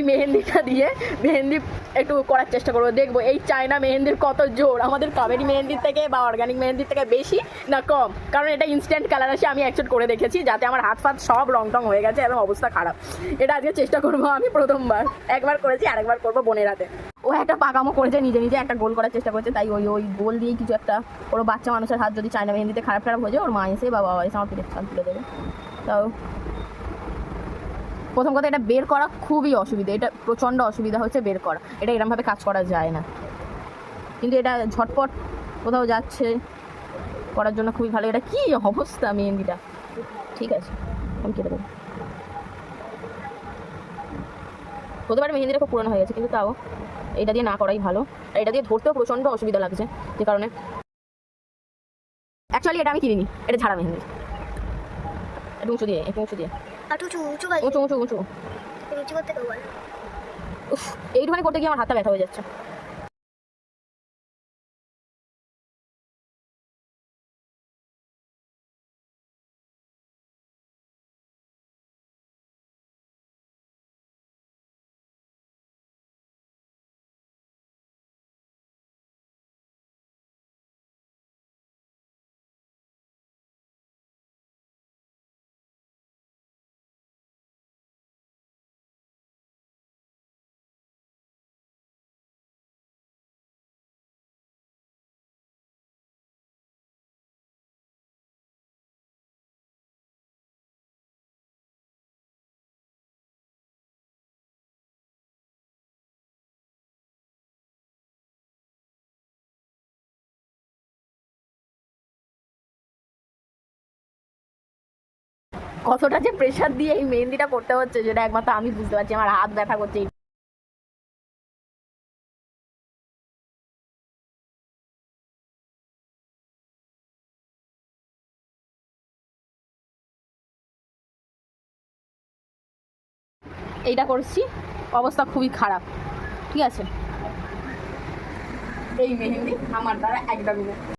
মেহেন্দিটা দিয়ে মেহেন্দি একটু করার চেষ্টা করবো, দেখবো এই চায়না মেহেন্দির কত জোর, আমাদের কাবেরি মেহেন্দির থেকে বা অর্গানিক মেহেন্দির থেকে বেশি না কম। কারণ এটা ইনস্ট্যান্ট কালার আসে, আমি অ্যাকচেপ্ট করে দেখেছি, যাতে আমার হাত ফাত সব রং টং হয়ে গেছে এবং অবস্থা খারাপ। এটা আজকে চেষ্টা করবো আমি প্রথমবার, একবার করেছি, আরেকবার করবো বোনের হাতে। ও একটা পাকামো করেছে, নিজে নিজে একটা গোল করার চেষ্টা করেছে, তাই ওই গোল দিয়ে কিছু একটা, ওর বাচ্চা মানুষের হাত যদি চায়না মেহেন্দিতে খারাপ হয়ে যায়, ওর মা এসে বা বাবা এসে আমার পিঠে ছাল তুলে দেবে। তাও প্রথম কথা, এটা বের করা খুবই অসুবিধা, এটা প্রচণ্ড অসুবিধা হচ্ছে বের করা, এটা এরমভাবে কাজ করা যায় না, কিন্তু এটা ঝটপট কোথাও যাচ্ছে করার জন্য খুবই ভালো। এটা কি অবস্থা মেহেন্দিটা, ঠিক আছে আমি কেটে দেবো। হতে পারে মেহেন্দিটা খুব পুরনো হয়ে গেছে, কিন্তু তাও এটা দিয়ে না করাই ভালো। আর এটা দিয়ে ধরতেও প্রচণ্ড অসুবিধা লাগছে, যে কারণে অ্যাকচুয়ালি এটা আমি কিনিনি, এটা ঝাড়া মেহেন্দি। একটু উঁচু দিয়ে উঁচু এইটুখানি করতে গিয়ে আমার হাতটা ব্যথা হয়ে যাচ্ছে। কতটা যে প্রেশার দিয়ে এই মেহেন্দিটা করতে হচ্ছে যেটা একমাত্র আমি বুঝতে পারছি, আমার হাত ব্যথা করছে। এইটা করছি, অবস্থা খুবই খারাপ, ঠিক আছে। এই মেহেন্দি আমার দ্বারা একদমই না।